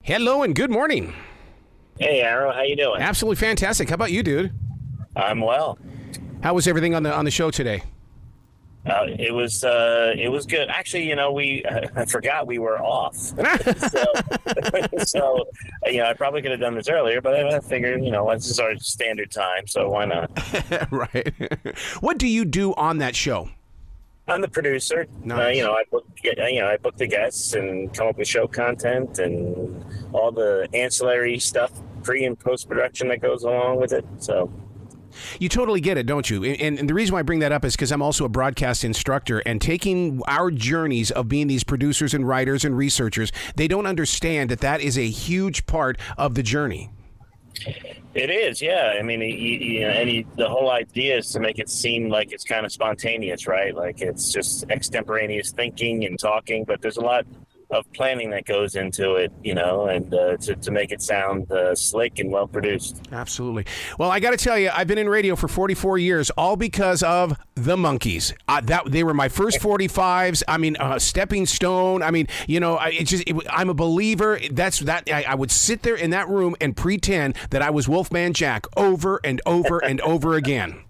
Hello and good morning. Hey, Arrow, how you doing? Absolutely fantastic. How about you, dude? I'm well. How was everything on the show today? It was good. Actually, I forgot we were off. So, I probably could have done this earlier, but I figured, this is our standard time, so why not? Right. What do you do on that show? I'm the producer. Nice. I book the guests and come up with show content and all the ancillary stuff, pre and post production that goes along with it. So. You totally get it, don't you? And the reason why I bring that up is because I'm also a broadcast instructor, and taking our journeys of being these producers and writers and researchers, they don't understand that is a huge part of the journey. It is, yeah. I mean, the whole idea is to make it seem like it's kind of spontaneous, right? Like it's just extemporaneous thinking and talking, but there's a lot of planning that goes into it, and to make it sound slick and well produced. Absolutely. Well, I got to tell you, I've been in radio for 44 years, all because of the Monkees. They were my first 45s. I mean, stepping stone. I mean, I'm a believer. I would sit there in that room and pretend that I was Wolfman Jack over and over and over again.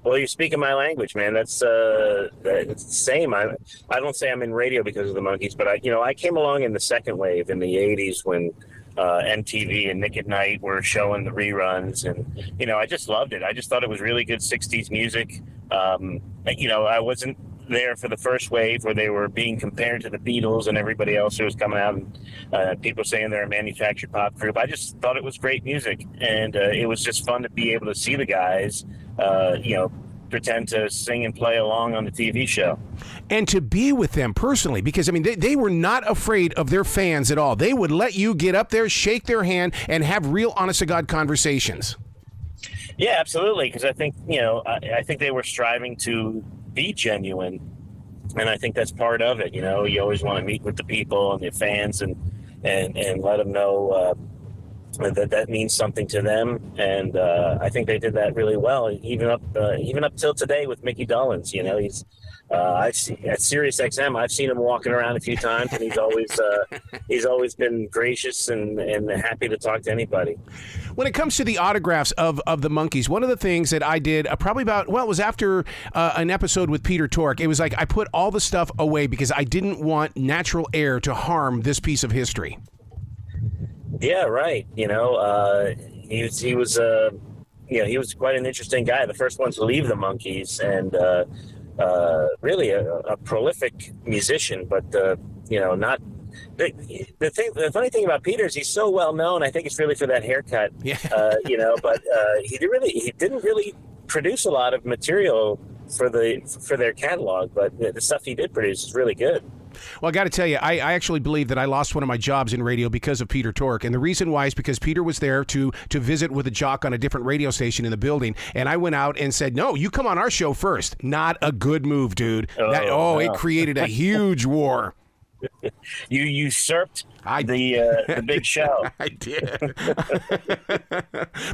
Well, you're speaking my language, man. It's the same. I don't say I'm in radio because of the Monkees, but I came along in the second wave in the '80s when MTV and Nick at Night were showing the reruns, and I just loved it. I just thought it was really good '60s music. I wasn't there for the first wave where they were being compared to the Beatles and everybody else who was coming out, and people saying they're a manufactured pop group. I just thought it was great music, and it was just fun to be able to see the guys pretend to sing and play along on the TV show. And to be with them personally, because, I mean, they were not afraid of their fans at all. They would let you get up there, shake their hand, and have real honest-to-God conversations. Yeah, absolutely, because I think, I think they were striving to be genuine, and I think that's part of it. You always want to meet with the people and the fans and let them know that means something to them, and I think they did that really well, even up till today with Mickey Dolenz. He's at Sirius XM. I've seen him walking around a few times, and he's always been gracious and happy to talk to anybody. When it comes to the autographs of the Monkees, one of the things that I did it was after an episode with Peter Tork. It was like I put all the stuff away because I didn't want natural air to harm this piece of history. Yeah, right. He was quite an interesting guy. The first one to leave the Monkees, and really a prolific musician. But not the funny thing about Peter is he's so well known. I think it's really for that haircut. Yeah. But he didn't really produce a lot of material for their catalog. But the stuff he did produce is really good. Well, I got to tell you, I actually believe that I lost one of my jobs in radio because of Peter Tork. And the reason why is because Peter was there to visit with a jock on a different radio station in the building. And I went out and said, no, you come on our show first. Not a good move, dude. It created a huge war. You usurped the big show. I did.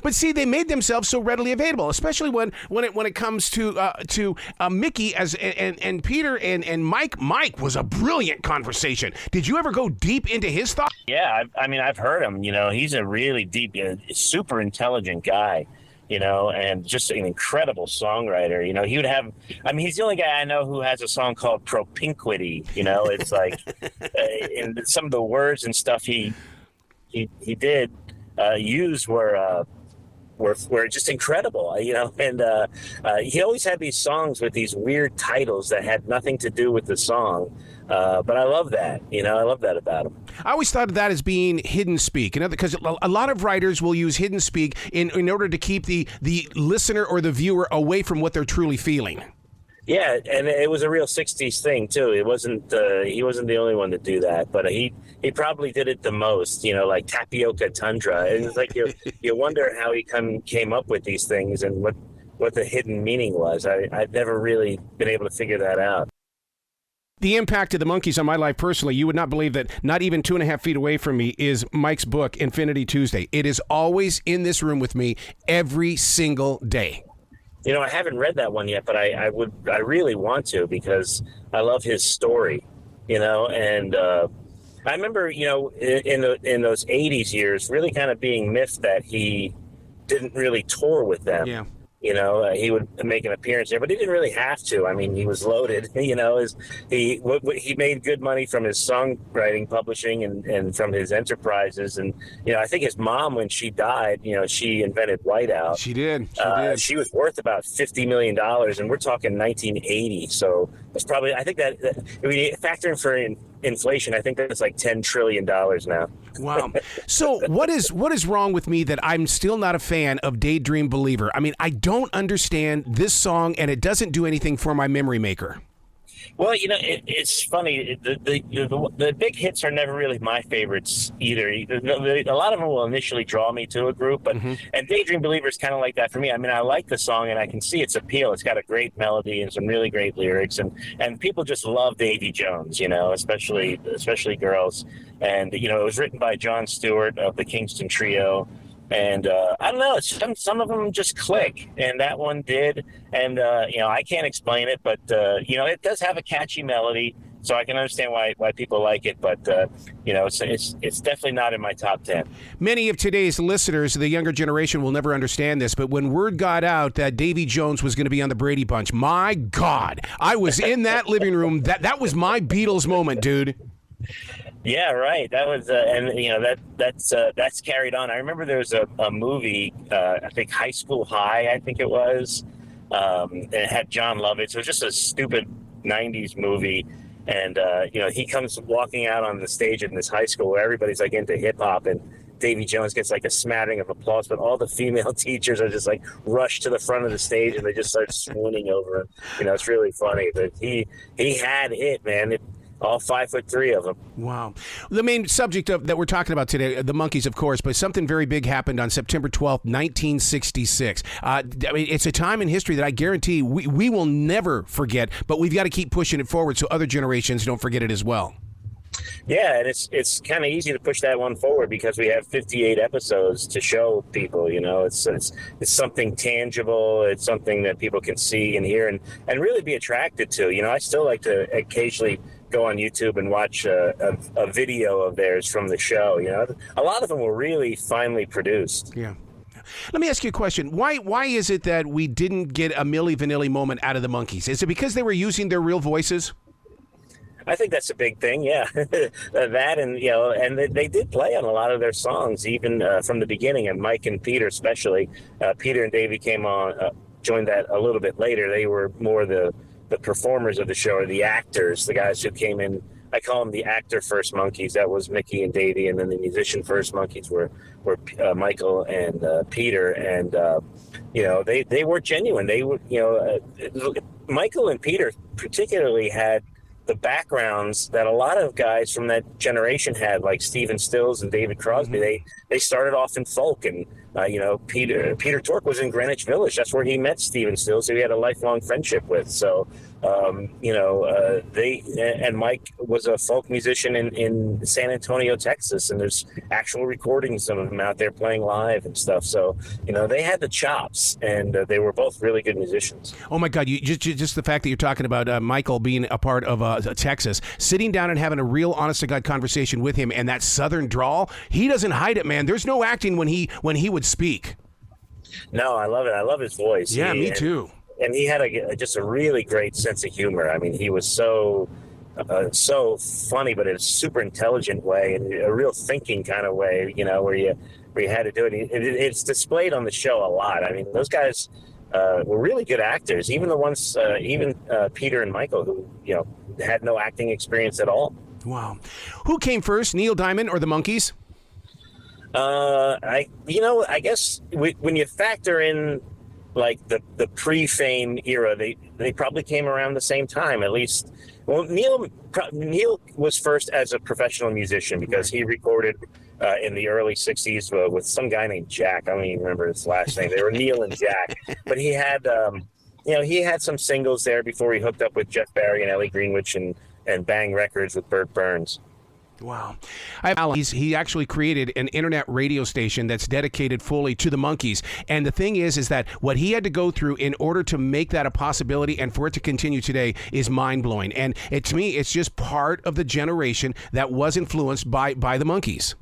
But see, they made themselves so readily available, especially when it comes to Mickey and Peter and Mike. Mike was a brilliant conversation. Did you ever go deep into his thoughts? Yeah, I've heard him. He's a really deep, super intelligent guy. And just an incredible songwriter. He would have, he's the only guy I know who has a song called Propinquity. It's like, and some of the words and stuff he did use were just incredible, and he always had these songs with these weird titles that had nothing to do with the song. But I love that. I love that about him. I always thought of that as being hidden speak, because a lot of writers will use hidden speak in order to keep the listener or the viewer away from what they're truly feeling. Yeah, and it was a real '60s thing too. It wasn't he wasn't the only one to do that, but he probably did it the most. Like Tapioca Tundra, and it's like you wonder how he came up with these things and what the hidden meaning was. I've never really been able to figure that out. The impact of the Monkees on my life personally, you would not believe that not even 2.5 feet away from me is Mike's book, Infinity Tuesday. It is always in this room with me every single day. I haven't read that one yet, but I really want to, because I love his story, and I remember, in those '80s years, really kind of being miffed that he didn't really tour with them. Yeah. He would make an appearance there, but he didn't really have to. I mean, he was loaded. He made good money from his songwriting, publishing, and from his enterprises. And I think his mom, when she died, she invented Whiteout. She did. She did. She was worth about $50 million, and we're talking 1980. So it's probably, I think that when you factor in for inflation, I think that's like $10 trillion now. Wow. So what is wrong with me that I'm still not a fan of Daydream Believer? I mean, I don't understand this song, and it doesn't do anything for my memory maker. Well, it's funny. The big hits are never really my favorites either. A lot of them will initially draw me to a group, but and Daydream Believer is kind of like that for me. I mean, I like the song and I can see its appeal. It's got a great melody and some really great lyrics, and people just love Davy Jones, especially girls. And it was written by Jon Stewart of the Kingston Trio. And I don't know, some of them just click, and that one did. And I can't explain it, but it does have a catchy melody, so I can understand why people like it. But it's definitely not in my top 10. Many of today's listeners, the younger generation, will never understand this. But when word got out that Davy Jones was going to be on the Brady Bunch, my God, I was in that living room. That was my Beatles moment, dude. Yeah, right. That was, that's carried on. I remember there was a movie, I think High School High, I think it was. And it had John Lovitz. It was just a stupid '90s movie, and he comes walking out on the stage in this high school where everybody's like into hip hop, and Davy Jones gets like a smattering of applause, but all the female teachers are just like rushed to the front of the stage and they just start swooning over him. It's really funny, but he had it, man. All 5'3" of them. Wow. The main subject that we're talking about today, the Monkees, of course, but something very big happened on September 12th, 1966. It's a time in history that I guarantee we will never forget, but we've got to keep pushing it forward so other generations don't forget it as well. Yeah, and it's kind of easy to push that one forward because we have 58 episodes to show people. It's something tangible. It's something that people can see and hear and really be attracted to. I still like to occasionally go on YouTube and watch a video of theirs from the show. A lot of them were really finely produced. Yeah. Let me ask you a question. Why is it that we didn't get a Milli Vanilli moment out of the Monkees? Is it because they were using their real voices? I think that's a big thing, yeah. That and they did play on a lot of their songs, even from the beginning, and Mike and Peter especially. Peter and Davey came on, joined that a little bit later. They were more the performers of the show, or the actors, the guys who came in. I call them the actor first Monkees. That was Mickey and Davey, and then the musician first Monkees were Michael and Peter, and they were genuine. They were Michael and Peter particularly had the backgrounds that a lot of guys from that generation had, like Stephen Stills and David Crosby. They started off in folk, and Peter Tork was in Greenwich Village. That's where he met Stephen Stills, who he had a lifelong friendship with. So Mike was a folk musician in San Antonio, Texas, and there's actual recordings of them out there playing live and stuff. So they had the chops, and they were both really good musicians. Oh my God! You just the fact that you're talking about Michael being a part of Texas, sitting down and having a real honest to God conversation with him, and that Southern drawl, he doesn't hide it, man. There's no acting when he would speak. No, I love it. I love his voice. Yeah, me too. And he had just a really great sense of humor. I mean, he was so funny, but in a super intelligent way, and a real thinking kind of way, where you had to do it. It's displayed on the show a lot. I mean, those guys were really good actors, even the ones, Peter and Michael, who, had no acting experience at all. Wow. Who came first, Neil Diamond or the Monkees? I guess when you factor in like the pre-fame era, they probably came around the same time, at least. Well, Neil was first as a professional musician because he recorded in the early 60s with some guy named Jack. I don't even remember his last name. They were Neil and Jack. But he had, he had some singles there before he hooked up with Jeff Barry and Ellie Greenwich and Bang Records with Burt Burns. Wow. He actually created an internet radio station that's dedicated fully to the Monkees. And the thing is that what he had to go through in order to make that a possibility and for it to continue today is mind-blowing. And to me, it's just part of the generation that was influenced by the Monkees.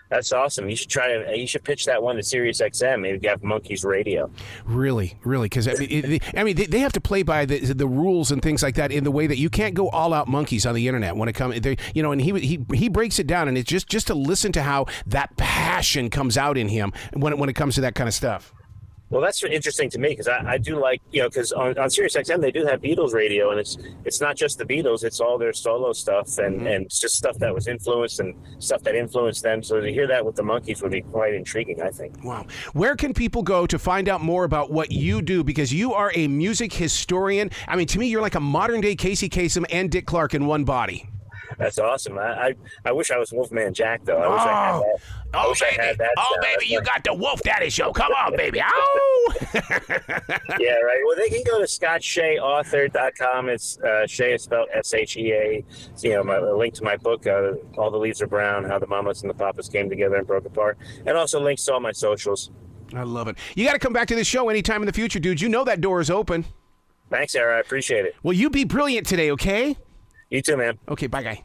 That's awesome. You should pitch that one to Sirius XM. Maybe have Monkees Radio. Really, because they have to play by the rules and things like that in the way that you can't go all out Monkees on the internet when it comes. And he breaks it down, and it's just to listen to how that passion comes out in him when it comes to that kind of stuff. Well, that's interesting to me because I do like, because on Sirius XM they do have Beatles radio, and it's not just the Beatles, it's all their solo stuff and it's just stuff that was influenced and stuff that influenced them. So to hear that with the Monkees would be quite intriguing, I think. Wow. Where can people go to find out more about what you do? Because you are a music historian. I mean, to me, you're like a modern day Casey Kasem and Dick Clark in one body. That's awesome. I wish I was Wolfman Jack, though. I wish I had that. Baby, you got the Wolf Daddy show. Come on, baby. Oh! Yeah, right. Well, they can go to scottsheaauthor.com. It's Shea is spelled S-H-E-A. A link to my book, All the Leaves Are Brown, How the Mamas and the Papas Came Together and Broke Apart. And also links to all my socials. I love it. You got to come back to this show anytime in the future, dude. You know that door is open. Thanks, Sarah. I appreciate it. Well, you be brilliant today, okay? You too, man. Okay, bye, guy.